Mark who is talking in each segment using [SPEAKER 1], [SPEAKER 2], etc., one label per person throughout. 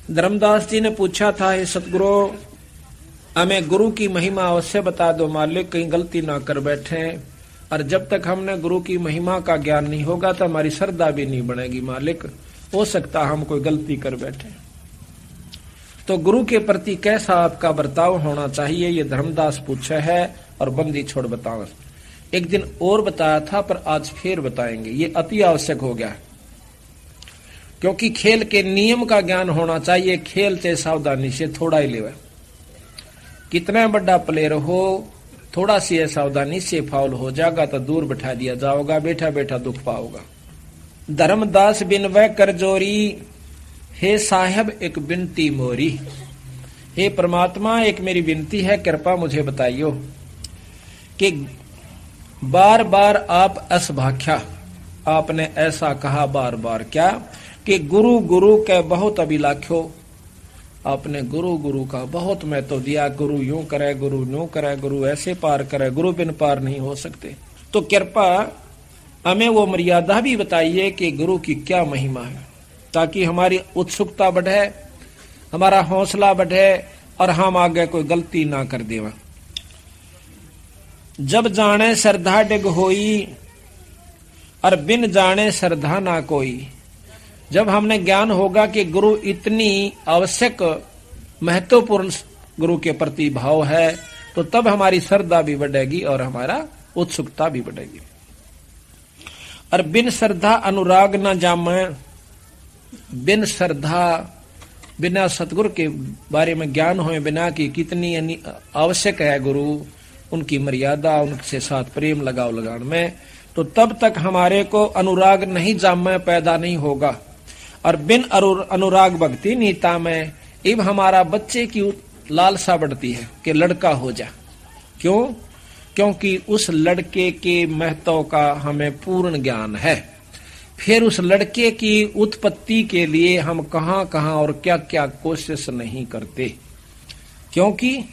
[SPEAKER 1] धर्मदास जी ने पूछा था, हे सतगुरु, हमें गुरु की महिमा अवश्य बता दो मालिक, कहीं गलती ना कर बैठे। और जब तक हमने गुरु की महिमा का ज्ञान नहीं होगा तो हमारी श्रद्धा भी नहीं बनेगी मालिक, हो सकता हम कोई गलती कर बैठे। तो गुरु के प्रति कैसा आपका बर्ताव होना चाहिए, ये धर्मदास पूछा है और बंदी छोड़ बताओ। एक दिन और बताया था पर आज फिर बताएंगे, ये अति आवश्यक हो गया, क्योंकि खेल के नियम का ज्ञान होना चाहिए। खेलते सावधानी से, थोड़ा ही लेवे, कितना बड़ा प्लेयर हो, थोड़ा सी सावधानी से फाउल हो जाएगा तो दूर बैठा दिया जाओगा, बैठा बैठा दुख पाओगा। धर्मदास बिन वह कर जोरी, हे साहब एक विनती मोरी। हे परमात्मा, एक मेरी विनती है, कृपा मुझे बताइयो कि बार बार आप असभाख्या, आपने ऐसा कहा बार बार क्या कि गुरु गुरु के बहुत अभिलाख्यो, आपने गुरु गुरु का बहुत महत्व दिया। गुरु यूं करे, गुरु यूं करे, गुरु ऐसे पार करे, गुरु बिन पार नहीं हो सकते। तो कृपा हमें वो मर्यादा भी बताइए कि गुरु की क्या महिमा है, ताकि हमारी उत्सुकता बढ़े, हमारा हौसला बढ़े और हम आगे कोई गलती ना कर देवा। जब जाने श्रद्धा डिग होई, और बिन जाने श्रद्धा ना कोई। जब हमने ज्ञान होगा कि गुरु इतनी आवश्यक महत्वपूर्ण गुरु के प्रति भाव है, तो तब हमारी श्रद्धा भी बढ़ेगी और हमारा उत्सुकता भी बढ़ेगी। और बिन श्रद्धा अनुराग न जामे, बिन श्रद्धा, बिना सतगुरु के बारे में ज्ञान होए बिना कि कितनी आवश्यक है गुरु, उनकी मर्यादा, उनके साथ प्रेम लगाव लगान में, तो तब तक हमारे को अनुराग नहीं जामे पैदा नहीं होगा। और बिन अनुराग भक्ति नीता में इब हमारा बच्चे की लालसा बढ़ती है कि लड़का हो जा। क्यों? क्योंकि उस लड़के के महत्व का हमें पूर्ण ज्ञान है। फिर उस लड़के की उत्पत्ति के लिए हम कहां कहां और क्या क्या कोशिश नहीं करते, क्योंकि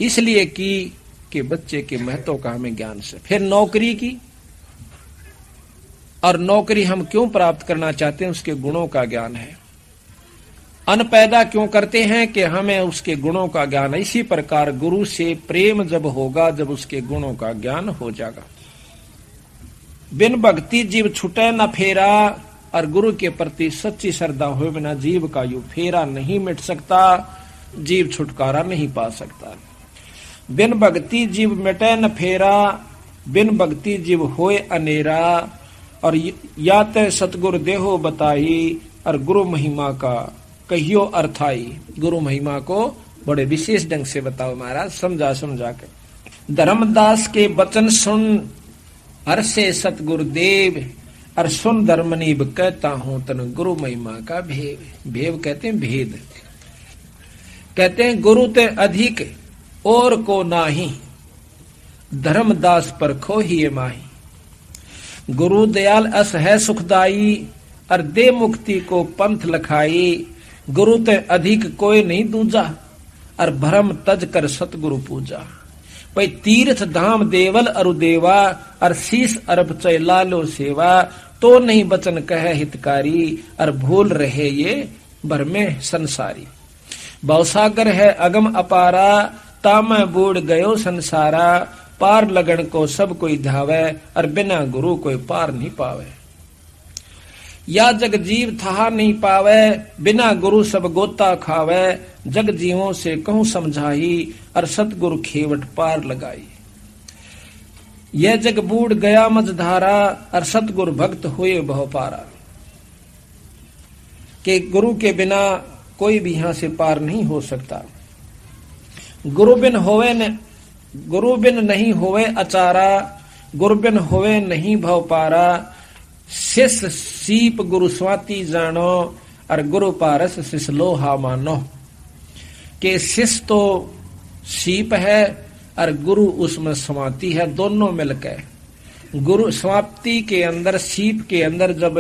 [SPEAKER 1] इसलिए कि बच्चे के महत्व का हमें ज्ञान से। फिर नौकरी की, और नौकरी हम क्यों प्राप्त करना चाहते हैं, उसके गुणों का ज्ञान है। अन्न पैदा क्यों करते हैं कि हमें उसके गुणों का ज्ञान है। इसी प्रकार गुरु से प्रेम जब होगा, जब उसके गुणों का ज्ञान हो जाएगा। बिन भक्ति जीव छुटे न फेरा, और गुरु के प्रति सच्ची श्रद्धा हुए बिना जीव का यू फेरा नहीं मिट सकता, जीव छुटकारा नहीं पा सकता। बिन भक्ति जीव मिटे न फेरा, बिन भक्ति जीव होए अनेरा, और या ते सतगुरु देहो बताई, और गुरु महिमा का कहियो अर्थाई। गुरु महिमा को बड़े विशेष ढंग से बताओ महाराज, समझा समझा के। धर्मदास के वचन सुन हर्षे सतगुरु देव, और सुन धर्मनीब कहता हूं तन गुरु महिमा का भेद। भेद कहते हैं भेद, कहते हैं गुरु ते अधिक और को नाही, धर्मदास पर खो ही माही। गुरु दयाल अस है सुखदाई, और दे मुक्ति को पंथ लखाई। गुरु ते अधिक कोई नहीं दूजा, और भरम तज कर सतगुरु पूजा। भाई तीर्थ धाम देवल अरु देवा, और शीस अरब चय लालो सेवा। तो नहीं बचन कहे हितकारी, और भूल रहे ये भरमे संसारी। भवसागर है अगम अपारा, ताम बूढ़ गयो संसारा। पार लगन को सब कोई धावे, और बिना गुरु कोई पार नहीं पावे। या जग जीव था नहीं पावे, बिना गुरु सब गोता खावे। जग जीवों से कहूं समझाई, और सतगुरु खेवट पार लगाई। यह जग बूढ़ गया मझधारा, और सतगुरु भक्त हुए बहु पारा। कि गुरु के बिना कोई भी यहां से पार नहीं हो सकता। गुरु बिन नहीं होवे अचारा, गुरु बिन होवे नहीं भव पारा। शिष्य सीप गुरु स्वाति जानो, और गुरु पारस शिष्य लोहा मानो। के शिष्य तो सीप है और गुरु उसमें समाप्ति है, दोनों मिलकर। गुरु समाप्ति के अंदर, सीप के अंदर जब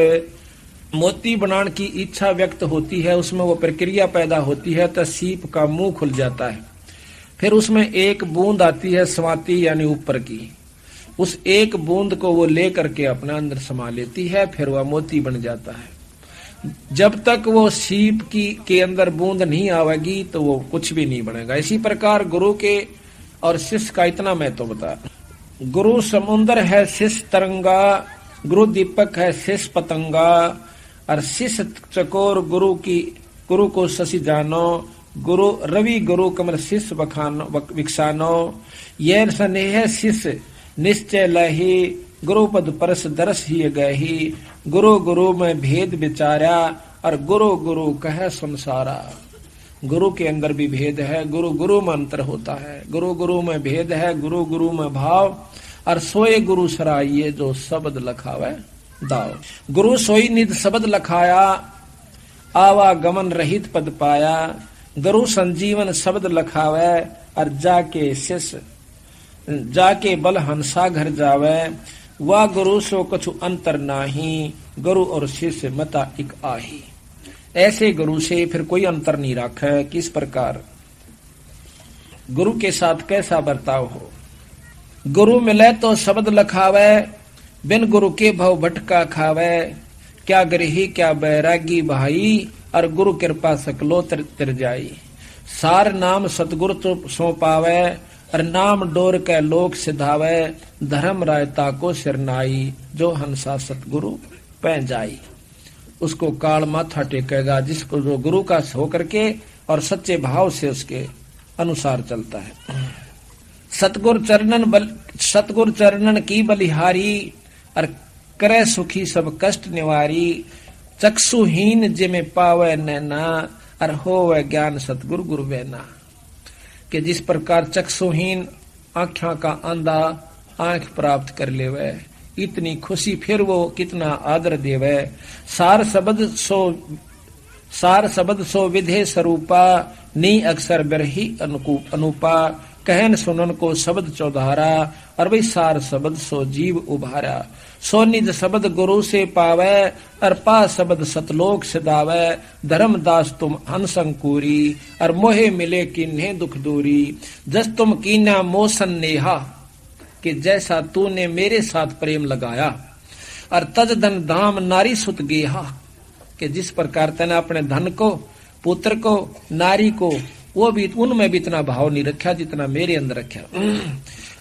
[SPEAKER 1] मोती बनाने की इच्छा व्यक्त होती है, उसमें वो प्रक्रिया पैदा होती है, तो सीप का मुंह खुल जाता है। फिर उसमें एक बूंद आती है समाप्ति यानी ऊपर की, उस एक बूंद को वो लेकर के अपना अंदर समा लेती है, फिर वह मोती बन जाता है। जब तक वो सीप की के अंदर बूंद नहीं आवेगी तो वो कुछ भी नहीं बनेगा। इसी प्रकार गुरु के और शिष्य का इतना मैं तो बता। गुरु समुद्र है शिष्य तरंगा, गुरु दीपक है शिष्य पतंगा, और शिष्य चकोर गुरु को शशि जानो, गुरु रवि गुरु कमल शिष्य विकसानो, ये स्नेह शिष्य निश्चय लही, गुरु पद परस दरस ही गही, गुरु गुरु में भेद विचारा, और गुरु गुरु कह संसारा। गुरु के अंदर भी भेद है, गुरु गुरु में अंतर होता है, गुरु गुरु में भेद है, गुरु गुरु में भाव, और सोए गुरु सराइये जो शब्द लखावे दाव। गुरु सोई निध शब्द लखाया, आवागमन रहित पद पाया, गुरु संजीवन शब्द लखावे, और जाके बल हंसा घर जावे, वह गुरु सो कछु अंतर नाही, गुरु और शिष्य मता एक आही। ऐसे गुरु से फिर कोई अंतर नहीं रखे। किस प्रकार गुरु के साथ कैसा बर्ताव हो। गुरु मिले तो शब्द लखावे, बिन गुरु के भव भटका खावे, क्या गृही क्या बैरागी भाई, और गुरु कृपा सकलो तिर जाई। सार नाम सतगुरु तो सो पावे, और नाम डोर के लोक सिधावे, धर्म रायता को सिरनाई, जो हंसा सतगुरु पै जाई। उसको काल माथा टेकेगा जिसको जो गुरु का होकर के और सच्चे भाव से उसके अनुसार चलता है। सतगुर चरणन की बलिहारी, और करे सुखी सब कष्ट निवारी, चक्षुहीन जिमे पावे नैना, और होवे ज्ञान सतगुरु गुरु बैना। कि जिस प्रकार चक्षुहीन आँखों का अंधा आंख प्राप्त कर लेवे, इतनी खुशी फिर वो कितना आदर देवे। सार शब्द सो विधे स्वरूपा, नी अक्षर बिरही अनुपा, कहन सुनन को शब्द चौधारा, और वही सार शब्द सो जीव उभारा। सो निज शब्द गुरु से पावे, और पा शब्द सतलोक सिदावे, धर्मदास तुम अनसंकूरी, और मोहे मिले किन्हे दुख दूरी। जस तुम कीना मोसन नेहा, कि जैसा तूने मेरे साथ प्रेम लगाया, और तज धन धाम नारी सुत गेहा, कि जिस प्रकार तने अपने धन को, पुत्र को, नारी को, वो भी उनमें भी इतना भाव नहीं रखा जितना मेरे अंदर रखा।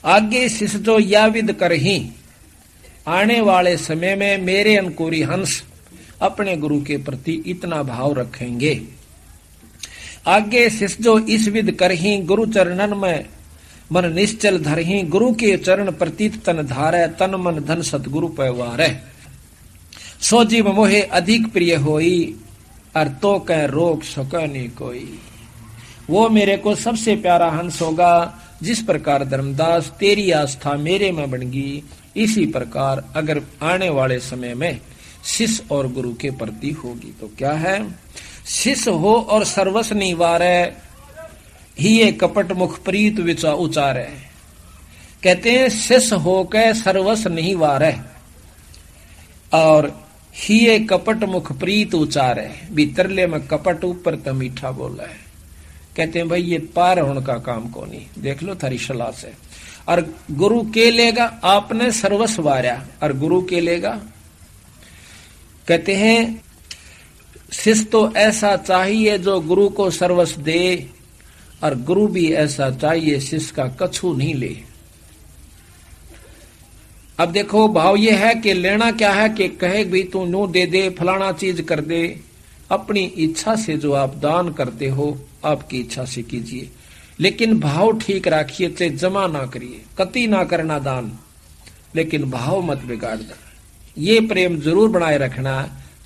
[SPEAKER 1] आगे शिष्य जो या विद करही, आने वाले समय में मेरे अंकुरी हंस अपने गुरु के प्रति इतना भाव रखेंगे। आगे शिष्य जो इस विद करही, गुरु चरणन में मन निश्चल धरही, गुरु के चरण प्रतीत तन धारै, तन मन धन सतगुरु पैवारै। सो जीव मोहे अधिक प्रिय होई, और तो कह रोक सके नहीं कोई। वो मेरे को सबसे प्यारा हंस होगा। जिस प्रकार धर्मदास तेरी आस्था मेरे में बन गई, इसी प्रकार अगर आने वाले समय में शिष्य और गुरु के प्रति होगी तो क्या है। शिष्य हो और सर्वस निवारे, ही ये कपट मुख प्रीत उचारे। कहते हैं शिष्य हो के सर्वस नहीं वारे, और ही ये कपट मुख प्रीत उचारे। भीतरले में कपट, ऊपर तो मीठा बोला है। कहते हैं भाई ये पार होने का काम को नहीं, देख लो थारी सलाह से। और गुरु के लेगा, आपने सर्वस वार्या, और गुरु के लेगा। कहते हैं शिष्य तो ऐसा चाहिए जो गुरु को सर्वस दे, और गुरु भी ऐसा चाहिए शिष्य का कछु नहीं ले। अब देखो भाव ये है कि लेना क्या है कि कहे भी तू नू दे दे, फलाना चीज कर दे। अपनी इच्छा से जो आप दान करते हो, आपकी इच्छा से कीजिए, लेकिन भाव ठीक रखिए, चाहे जमा ना करिए, कति ना करना दान, लेकिन भाव मत बिगाड़ देना। ये प्रेम जरूर बनाए रखना,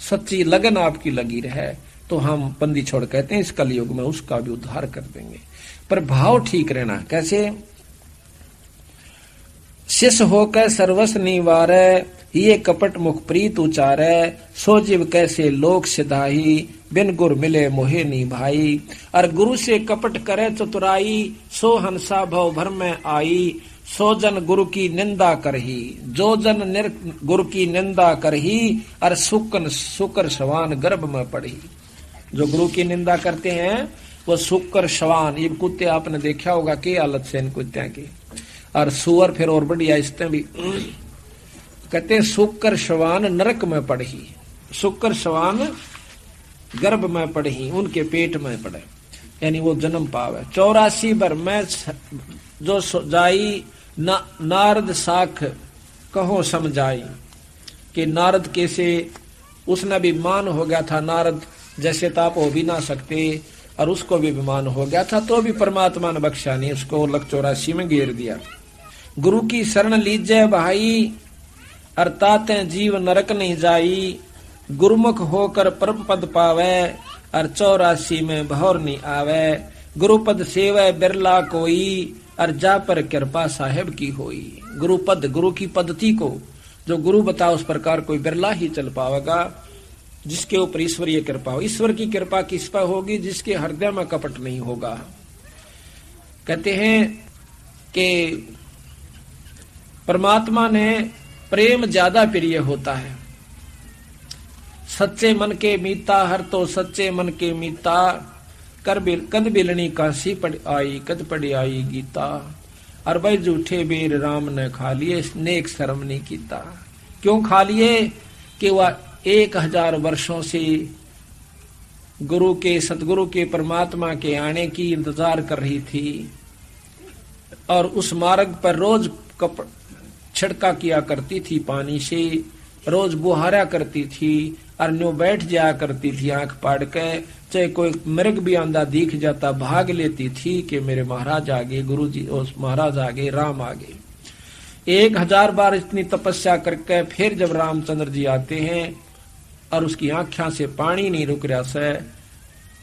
[SPEAKER 1] सच्ची लगन आपकी लगी रहे तो हम बंदी छोड़ कहते हैं इस कलयुग में उसका भी उद्धार कर देंगे। पर भाव ठीक रहना। कैसे। शिष्य होकर सर्वस निवारे, ये कपट मुख प्रीत उचारे। सो जीव कैसे लोक सिधाही, बिन गुर मिले मोहे नी भाई। और गुरु से कपट करे चतुराई, सो हंसा भव भर में आई। सो जन गुरु की निंदा करही, जो जन गुरु की निंदा करही। और शुकर शवान गर्भ में पड़ी। जो गुरु की निंदा करते हैं वो शुकर शवान, ये कुत्ते आपने देखा होगा कि हालत से इन कुत्तियों की। और सुअर फिर और बढ़िया इसमें भी कहते हैं शुकर शवान नरक में पड़ी। शुकर शवान गर्भ में पढ़ी, उनके पेट में पड़े, यानी वो जन्म पावे। 84 बर में जो जाई नारद साख कहो समझाई, कि नारद कैसे, उसने भी मान हो गया था, नारद जैसे तो आप हो भी ना सकते, और उसको भी विमान हो गया था, तो भी परमात्मा ने बख्शा नहीं, उसको लग 84 में घेर दिया। गुरु की शरण लीजे भाई, अर्थात जीव नरक नहीं जाई, गुरुमुख होकर परम पद पावे, और 84 में भौर नहीं आवे, गुरुपद सेवे बिरला कोई, और जा पर कृपा साहेब की होई। गुरुपद, गुरु की पद्धति को जो गुरु बता उस प्रकार कोई बिरला ही चल पावेगा, जिसके ऊपर ईश्वरीय कृपा हो। ईश्वर की कृपा किस पर होगी? जिसके हृदय में कपट नहीं होगा। कहते हैं कि परमात्मा ने प्रेम ज्यादा प्रिय होता है। सच्चे मन के मीता, हर तो सच्चे मन के मीता, कद बिलनी काशी पड़ आई, कद पड़ी आई गीता, और भाई झूठे बेर राम ने खा लिए, नेक शर्म नहीं कीता। क्यों खा लिए? कि वह 1000 वर्षों से गुरु के, सतगुरु के, परमात्मा के आने की इंतजार कर रही थी, और उस मार्ग पर रोज छिड़का किया करती थी पानी से, रोज बुहारा करती थी, और न्यू बैठ जाया करती थी आंख पाड़ के, चाहे कोई मृग भी आंधा दिख जाता भाग लेती थी कि मेरे महाराज आगे, गुरु जी उस महाराज आगे, राम आगे। 1000 बार इतनी तपस्या करके फिर जब रामचंद्र जी आते हैं, और उसकी आंखों से पानी नहीं रुक रहा से,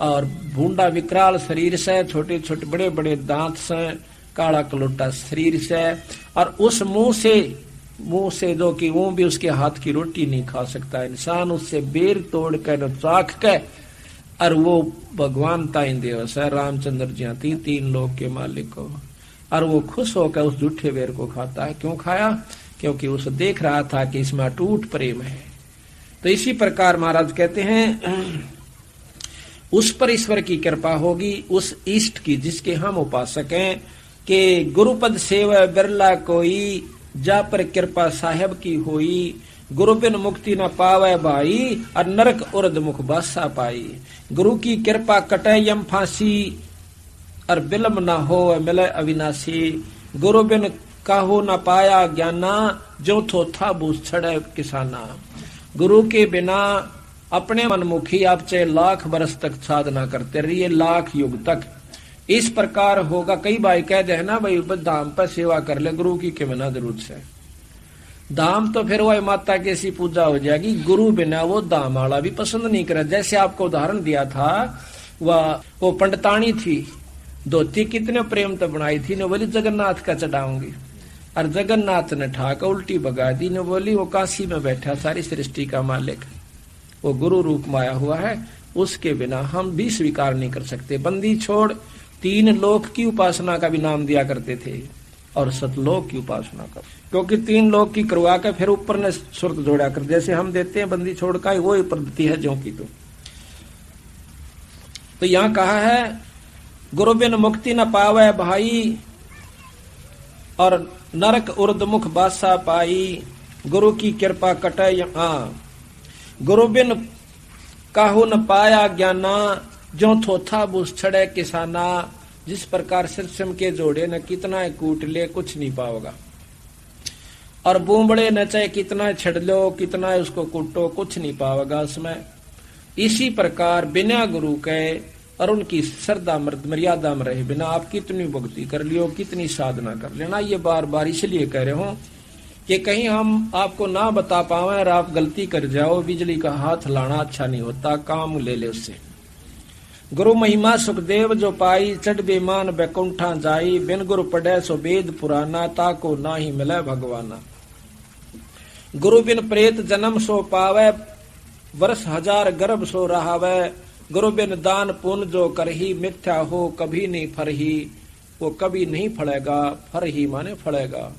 [SPEAKER 1] और भूडा विकराल शरीर से, छोटे छोटे बड़े बड़े दांत से, काला कलोटा शरीर से, और उस मुंह से जो कि वो भी उसके हाथ की रोटी नहीं खा सकता इंसान, उससे बेर तोड़ कर चाख के, और वो भगवान ताई देव से रामचंद्र जी आती 3 लोक के मालिक को, और वो खुश होकर उस झूठे बेर को खाता है। क्यों खाया? क्योंकि उसे देख रहा था कि इसमें अटूट प्रेम है। तो इसी प्रकार महाराज कहते हैं उस पर ईश्वर की कृपा होगी, उस इष्ट की जिसके हम उपासक हैं, कि गुरुपद सेवा बिरला कोई, जा पर कृपा साहेब की होई, गुरु बिन मुक्ति न पावे भाई, और नरक उर्द मुख बासा पाई। गुरु की कृपा कटे यम फांसी, और बिलम न हो मिले अविनाशी, गुरु बिन काहू न पाया ज्ञाना, जो थो था बूझ छड़े किसाना। गुरु के बिना अपने मनमुखी आप चाहे लाख बरस तक साधना करते रहिए, लाख युग तक इस प्रकार होगा। कई भाई कह दे ना भाई धाम पर सेवा कर ले, गुरु की के बिना जरूरत से धाम, तो फिर वह माता की ऐसी पूजा हो जाएगी, गुरु बिना वो धाम वाला भी पसंद नहीं करे। जैसे आपको उदाहरण दिया था, वो पंडितानी थी, धोती कितने प्रेम तो बनाई थी, ने बोली जगन्नाथ का चढ़ाऊंगी, और जगन्नाथ ने ठाकर उल्टी भगा दी, ने बोली वो काशी में बैठा सारी सृष्टि का मालिक, वो गुरु रूप में आया हुआ है, उसके बिना हम भी स्वीकार नहीं कर सकते। बंदी छोड़ 3 लोक की उपासना का भी नाम दिया करते थे, और सतलोक की उपासना का, क्योंकि 3 लोक की करवा के फिर ऊपर ने सुरत जोड़ा कर, जैसे हम देते हैं बंदी छोड़ का, वो पद्धति है जो की। तो यहाँ कहा है गुरु बिन मुक्ति न पावे भाई, और नरक उर्द मुख बासा पाई, गुरु की कृपा कटे गुरु बिन काहू न पाया ज्ञाना, जो थोथा बुस छड़े किसाना। जिस प्रकार सिरसम के जोड़े न कितना कूट ले कुछ नहीं पाओगा, और बूंबड़े न चाहे कितना छड़ लो, कितना उसको कूटो, कुछ नहीं पाओगा उसमें। इसी प्रकार बिना गुरु के और उनकी श्रद्धा मर्यादा में रहे बिना आप कितनी भक्ति कर लियो, कितनी साधना कर लेना। ये बार बार इसलिए कह रहे हो कि कहीं हम आपको ना बता पावे और आप गलती कर जाओ, बिजली का हाथ लाना अच्छा नहीं होता, काम ले ले उससे। गुरु महिमा सुखदेव जो पाई, चढ़ बेमान बैकुंठा जाई, बिन गुरु पढ़े सो वेद पुराना, ताको ना ही मिले भगवाना। गुरु बिन प्रेत जन्म सो पावे, वर्ष 1000 गर्भ सो रहावे, गुरु बिन दान पुण्य जो करही, मिथ्या हो कभी नहीं फरही, वो कभी नहीं फड़ेगा, फर ही माने फड़ेगा।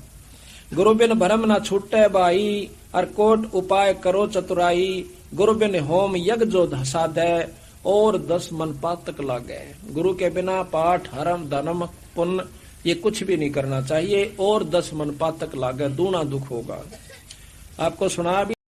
[SPEAKER 1] गुरु बिन भरम न छूटे बाई, और कोट उपाय करो चतुराई, गुरु बिन होम यज्ञ जो धसा दे, और 10 मन पातक लागे। गुरु के बिना पाठ हरम धर्म पुण्य ये कुछ भी नहीं करना चाहिए, और 10 मन पातक लागे, दूना दुख होगा। आपको सुना भी